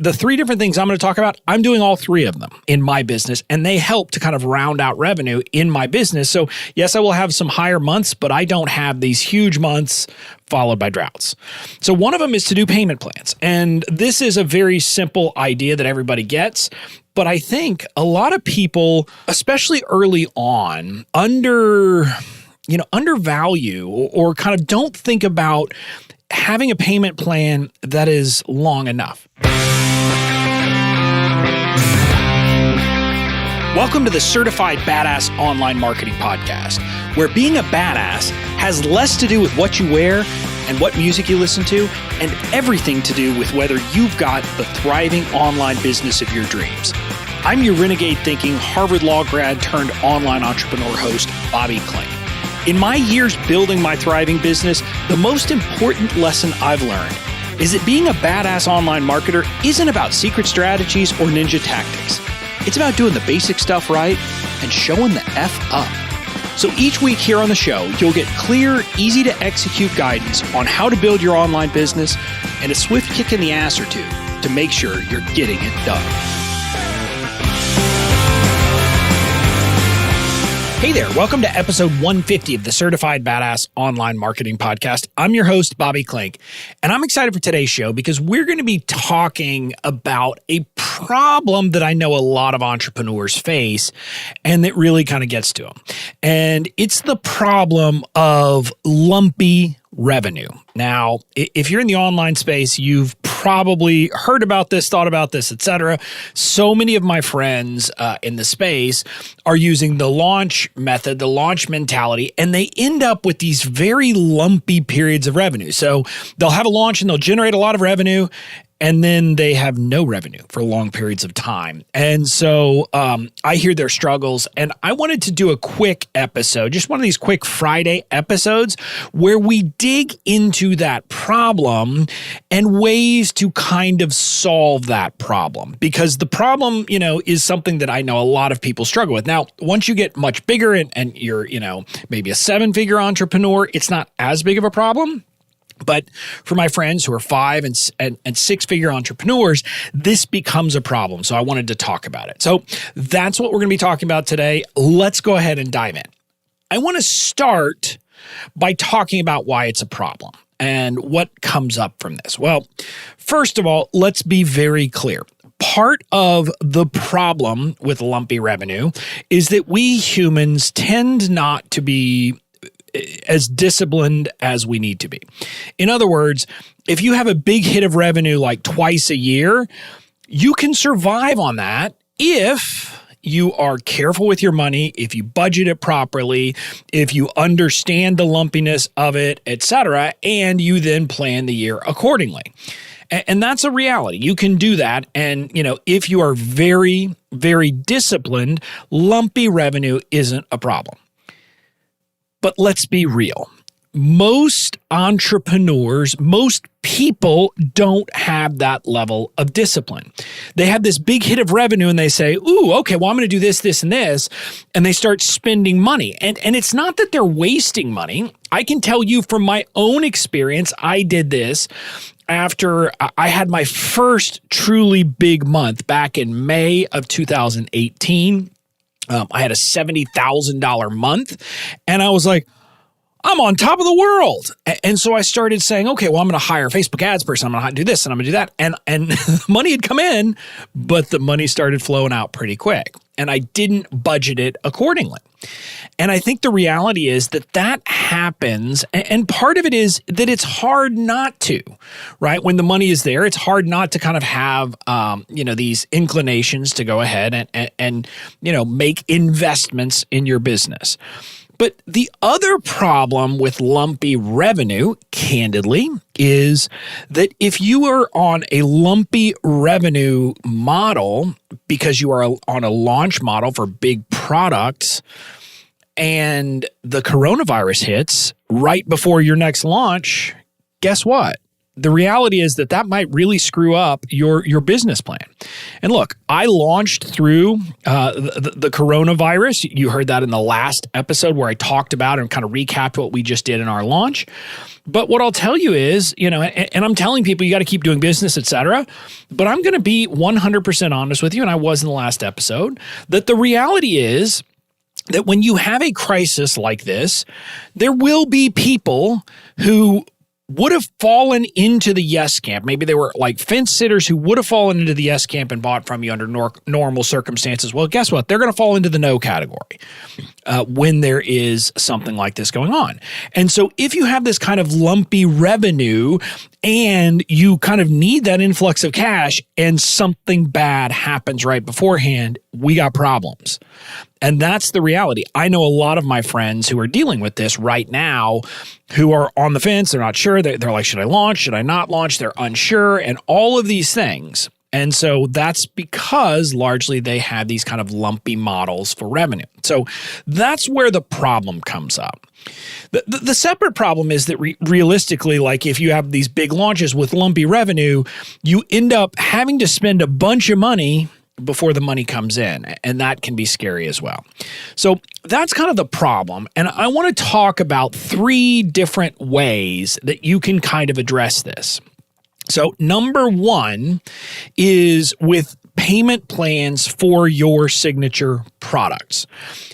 the three different things I'm going to talk about, I'm doing all three of them in my business, and they help to kind of round out revenue in my business. So yes, I will have some higher months, but I don't have these huge months followed by droughts. So one of them is to do payment plans. And this is a very simple idea that everybody gets. But I think a lot of people, especially early on, undervalue or kind of don't think about having a payment plan that is long enough. Welcome to the Certified Badass Online Marketing Podcast, where being a badass has less to do with what you wear and what music you listen to, and everything to do with whether you've got the thriving online business of your dreams. I'm your renegade thinking Harvard Law grad turned online entrepreneur host, Bobby Klink. In my years building my thriving business, the most important lesson I've learned is that being a badass online marketer isn't about secret strategies or ninja tactics. It's about doing the basic stuff right and showing the F up. So each week here on the show, you'll get clear, easy to execute guidance on how to build your online business and a swift kick in the ass or two to make sure you're getting it done. Hey there, welcome to episode 150 of the Certified Badass Online Marketing Podcast. I'm your host, Bobby Klink, and I'm excited for today's show because we're going to be talking about a problem that I know a lot of entrepreneurs face and that really kind of gets to them. And it's the problem of lumpy revenue. Now, if you're in the online space, you've probably heard about this, thought about this, etc. So many of my friends in the space are using the launch method, the launch mentality, and they end up with these very lumpy periods of revenue. So they'll have a launch and they'll generate a lot of revenue, and then they have no revenue for long periods of time. And so I hear their struggles, and I wanted to do a quick episode, just one of these quick Friday episodes where we dig into that problem and ways to kind of solve that problem. Because the problem, is something that I know a lot of people struggle with. Now, once you get much bigger and you're, maybe a seven-figure entrepreneur, it's not as big of a problem. But for my friends who are 5 and 6 figure entrepreneurs, this becomes a problem. So I wanted to talk about it. So that's what we're going to be talking about today. Let's go ahead and dive in. I want to start by talking about why it's a problem and what comes up from this. Well, first of all, let's be very clear. Part of the problem with lumpy revenue is that we humans tend not to be as disciplined as we need to be. In other words, if you have a big hit of revenue like twice a year, you can survive on that if you are careful with your money, if you budget it properly, if you understand the lumpiness of it, etc., and you then plan the year accordingly. And that's a reality. You can do that. And, if you are very, very disciplined, lumpy revenue isn't a problem. But let's be real. Most entrepreneurs, most people don't have that level of discipline. They have this big hit of revenue and they say, ooh, okay, well, I'm going to do this, this, and this. And they start spending money. And it's not that they're wasting money. I can tell you from my own experience, I did this after I had my first truly big month back in May of 2018. I had a $70,000 month, and I was like, I'm on top of the world. And so I started saying, okay, well, I'm going to hire a Facebook ads person. I'm going to do this and I'm going to do that. And money had come in, but the money started flowing out pretty quick. And I didn't budget it accordingly. And I think the reality is that happens. And part of it is that it's hard not to, right? When the money is there, it's hard not to kind of have, these inclinations to go ahead and make investments in your business. But the other problem with lumpy revenue, candidly, is that if you are on a lumpy revenue model because you are on a launch model for big products and the coronavirus hits right before your next launch, guess what? the reality is that might really screw up your business plan. And look, I launched through the coronavirus. You heard that in the last episode where I talked about and kind of recapped what we just did in our launch. But what I'll tell you is, and I'm telling people you got to keep doing business, et cetera. But I'm going to be 100% honest with you, and I was in the last episode, that the reality is that when you have a crisis like this, there will be people who would have fallen into the yes camp. Maybe they were like fence sitters who would have fallen into the yes camp and bought from you under normal circumstances. Well, guess what? They're going to fall into the no category when there is something like this going on. And so if you have this kind of lumpy revenue and you kind of need that influx of cash and something bad happens right beforehand, we got problems. And that's the reality. I know a lot of my friends who are dealing with this right now who are on the fence. They're not sure. They're like, should I launch? Should I not launch? They're unsure and all of these things. And so that's because largely they have these kind of lumpy models for revenue. So that's where the problem comes up. The separate problem is that realistically, like if you have these big launches with lumpy revenue, you end up having to spend a bunch of money before the money comes in, and that can be scary as well. So that's kind of the problem, and I want to talk about 3 different ways that you can kind of address this. So number 1 is with payment plans for your signature products.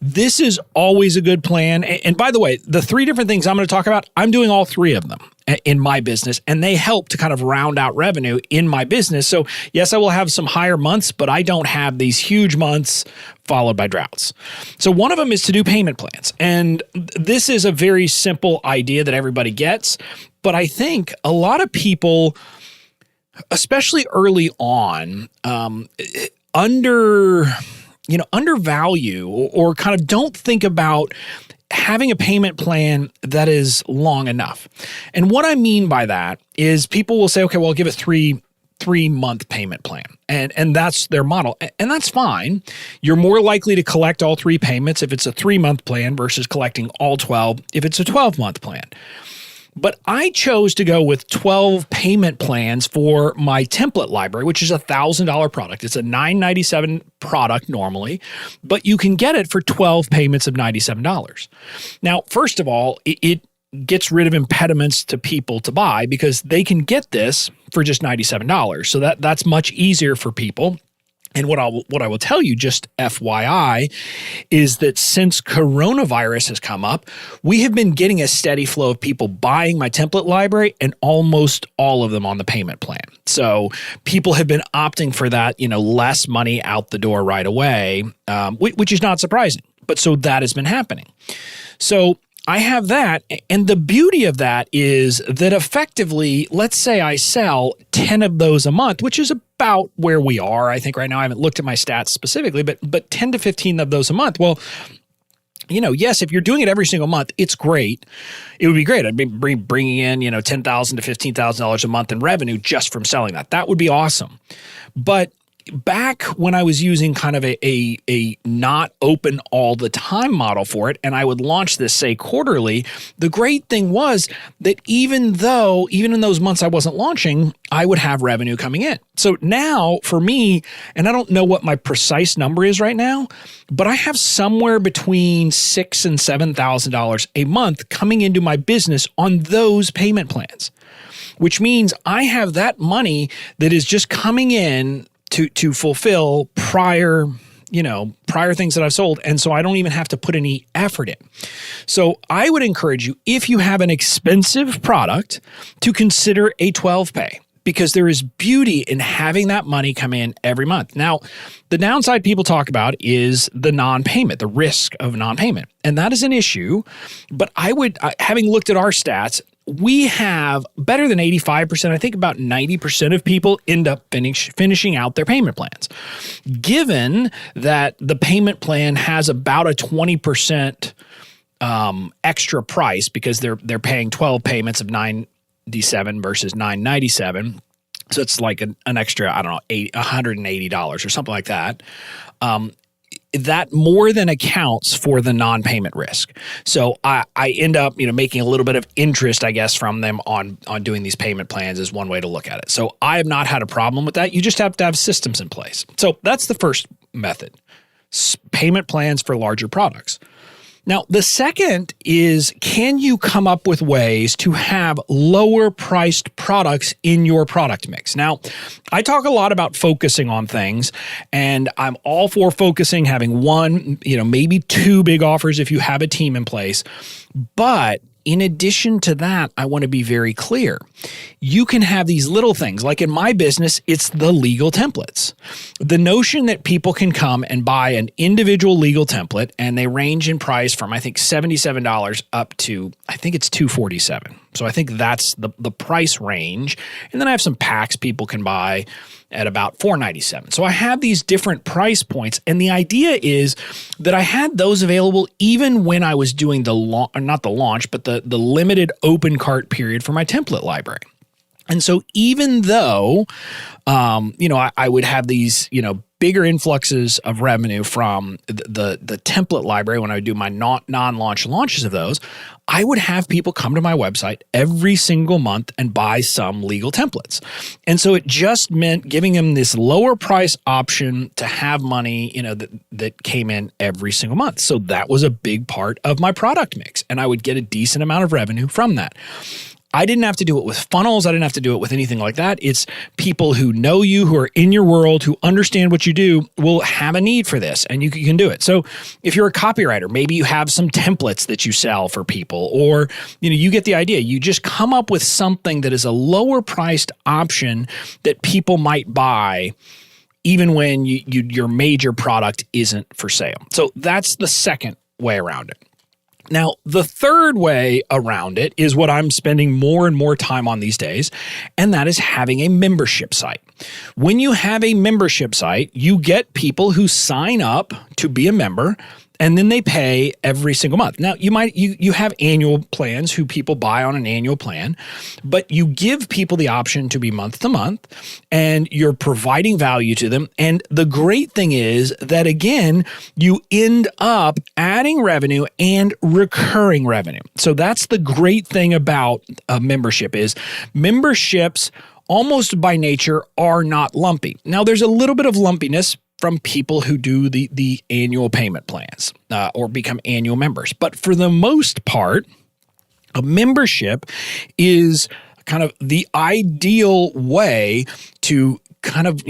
This is always a good plan. And by the way, the 3 different things I'm going to talk about, I'm doing all 3 of them in my business, and they help to kind of round out revenue in my business. So yes, I will have some higher months, but I don't have these huge months followed by droughts. So one of them is to do payment plans. And this is a very simple idea that everybody gets, but I think a lot of people, especially early on, undervalue or kind of don't think about having a payment plan that is long enough. And what I mean by that is people will say, okay, well, I'll give a three-month payment plan. And that's their model. And that's fine. You're more likely to collect all 3 payments if it's a 3-month plan versus collecting all 12 if it's a 12-month plan. But I chose to go with 12 payment plans for my template library, which is a $1,000 product. It's a $997 product normally, but you can get it for 12 payments of $97. Now, first of all, it gets rid of impediments to people to buy because they can get this for just $97. So that's much easier for people. And what I will tell you, just FYI, is that since coronavirus has come up, we have been getting a steady flow of people buying my template library and almost all of them on the payment plan. So people have been opting for that, less money out the door right away, which is not surprising. But so that has been happening. So I have that. And the beauty of that is that effectively, let's say I sell 10 of those a month, which is about where we are. I think right now I haven't looked at my stats specifically, but 10 to 15 of those a month. Well, yes, if you're doing it every single month, it's great. It would be great. I'd be bringing in, $10,000 to $15,000 a month in revenue just from selling that. That would be awesome. But back when I was using kind of a not open all the time model for it, and I would launch this, say, quarterly, the great thing was that even in those months I wasn't launching, I would have revenue coming in. So now for me, and I don't know what my precise number is right now, but I have somewhere between $6,000 and $7,000 a month coming into my business on those payment plans, which means I have that money that is just coming in to fulfill prior things that I've sold. And so I don't even have to put any effort in. So I would encourage you, if you have an expensive product, to consider a 12 pay, because there is beauty in having that money come in every month. Now, the downside people talk about is the non-payment, the risk of non-payment. And that is an issue. But having looked at our stats, we have better than 85%, I think about 90% of people end up finishing out their payment plans. Given that the payment plan has about a 20% extra price because they're paying 12 payments of $97 versus $997. So it's like an extra, I don't know, $180 or something like that. that more than accounts for the non-payment risk. So I end up, making a little bit of interest, I guess, from them on doing these payment plans is one way to look at it. So I have not had a problem with that. You just have to have systems in place. So that's the first method, payment plans for larger products. Now, the second is, can you come up with ways to have lower priced products in your product mix? Now, I talk a lot about focusing on things, and I'm all for focusing, having one, maybe two big offers if you have a team in place. But in addition to that, I want to be very clear. You can have these little things. Like in my business, it's the legal templates. The notion that people can come and buy an individual legal template, and they range in price from, I think, $77 up to, I think it's $247. So I think that's the price range. And then I have some packs people can buy at about $497. So I have these different price points. And the idea is that I had those available even when I was doing not the launch, but the limited open cart period for my template library. And so even though, I would have these, bigger influxes of revenue from the template library when I would do my non-launch launches of those, I would have people come to my website every single month and buy some legal templates. And so it just meant giving them this lower price option to have money, that came in every single month. So that was a big part of my product mix, and I would get a decent amount of revenue from that. I didn't have to do it with funnels. I didn't have to do it with anything like that. It's people who know you, who are in your world, who understand what you do, will have a need for this, and you can do it. So if you're a copywriter, maybe you have some templates that you sell for people, or you get the idea. You just come up with something that is a lower priced option that people might buy even when your major product isn't for sale. So that's the second way around it. Now, the third way around it is what I'm spending more and more time on these days, and that is having a membership site. When you have a membership site, you get people who sign up to be a member, and then they pay every single month. Now, you have annual plans who people buy on an annual plan, but you give people the option to be month to month, and you're providing value to them. And the great thing is that, again, you end up adding revenue and recurring revenue. So that's the great thing about a membership is memberships almost by nature are not lumpy. Now, there's a little bit of lumpiness from people who do the annual payment plans or become annual members. But for the most part, a membership is kind of the ideal way to kind of,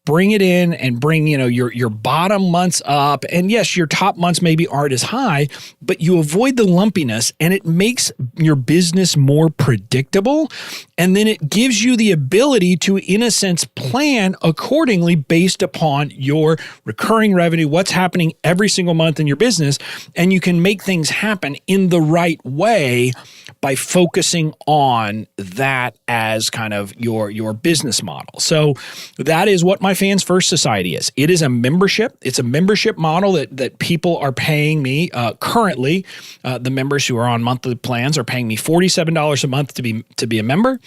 bring it in and bring, your bottom months up. And yes, your top months maybe aren't as high, but you avoid the lumpiness, and it makes your business more predictable. And then it gives you the ability to, in a sense, plan accordingly based upon your recurring revenue, what's happening every single month in your business. And you can make things happen in the right way by focusing on that as kind of your business model. So that is what my Fans First Society is. It is a membership. It's a membership model that people are paying me currently. The members who are on monthly plans are paying me $47 a month to be a member,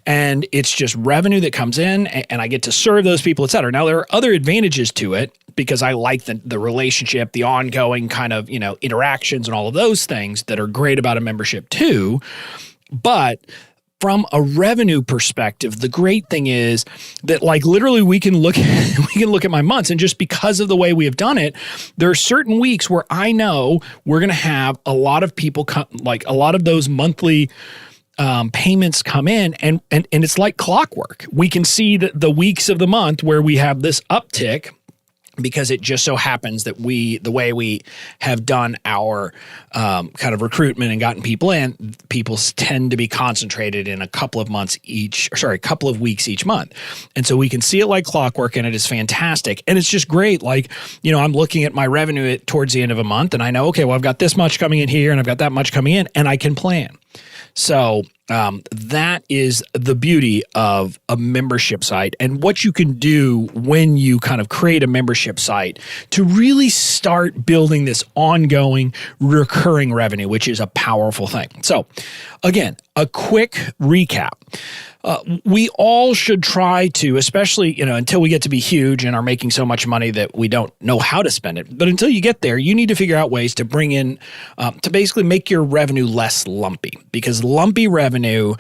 and it's just revenue that comes in, and I get to serve those people, et cetera. Now, there are other advantages to it because I like the relationship, the ongoing kind of interactions, and all of those things that are great about a membership too. But from a revenue perspective, the great thing is that literally we can look at my months, and just because of the way we have done it, there are certain weeks where I know we're going to have a lot of people a lot of those monthly payments come in, and it's like clockwork. We can see the weeks of the month where we have this uptick, because it just so happens that the way we have done our kind of recruitment and gotten people in, people tend to be concentrated in a couple of weeks each month. And so we can see it like clockwork, and it is fantastic. And it's just great. I'm looking at my revenue towards the end of a month, and I know, okay, well, I've got this much coming in here, and I've got that much coming in, and I can plan. So that is the beauty of a membership site, and what you can do when you kind of create a membership site to really start building this ongoing recurring revenue, which is a powerful thing. So again, a quick recap. We all should try to, especially, until we get to be huge and are making so much money that we don't know how to spend it. But until you get there, you need to figure out ways to bring in, to basically make your revenue less lumpy, because lumpy revenue,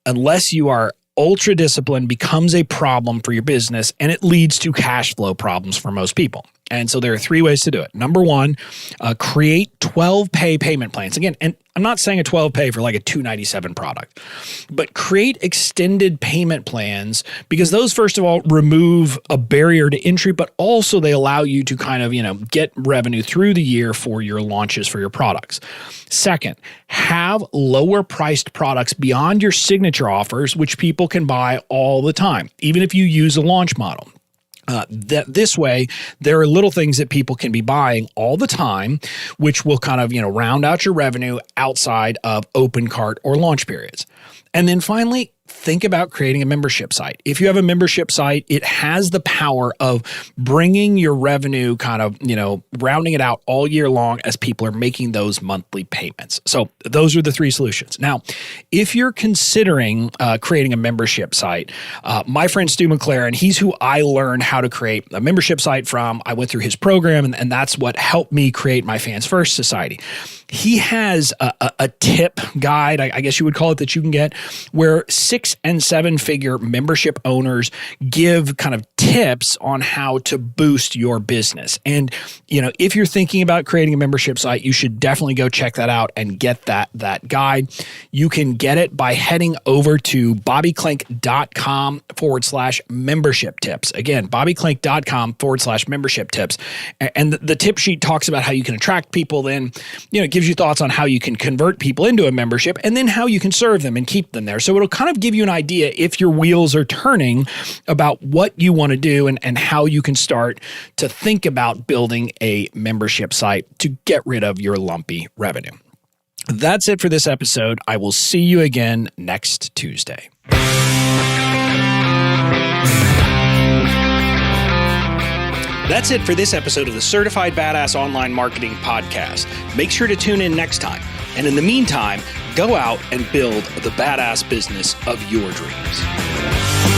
unless you are ultra disciplined, becomes a problem for your business, and it leads to cash flow problems for most people. And so there are 3 ways to do it. Number one, create 12-pay payment plans. Again, and I'm not saying a 12-pay for like a $297 product, but create extended payment plans, because those, first of all, remove a barrier to entry, but also they allow you to kind of, get revenue through the year for your launches for your products. Second, have lower priced products beyond your signature offers, which people can buy all the time, even if you use a launch model. This way, there are little things that people can be buying all the time, which will kind of, round out your revenue outside of open cart or launch periods. And then finally, think about creating a membership site. If you have a membership site, it has the power of bringing your revenue kind of, rounding it out all year long as people are making those monthly payments. So those are the 3 solutions. Now, if you're considering creating a membership site, my friend Stu McLaren, he's who I learned how to create a membership site from. I went through his program, and that's what helped me create my Fans First Society. He has a tip guide, I guess you would call it, that you can get, where 6 and 7-figure membership owners give kind of tips on how to boost your business. And, if you're thinking about creating a membership site, you should definitely go check that out and get that guide. You can get it by heading over to bobbyclink.com/membership tips. Again, bobbyclink.com/membership tips. And the tip sheet talks about how you can attract people. Then, it gives you thoughts on how you can convert people into a membership, and then how you can serve them and keep them there. So it'll kind of give you an idea, if your wheels are turning, about what you want to do and how you can start to think about building a membership site to get rid of your lumpy revenue. That's it for this episode. I will see you again next Tuesday. That's it for this episode of the Certified Badass Online Marketing Podcast. Make sure to tune in next time. And in the meantime, go out and build the badass business of your dreams.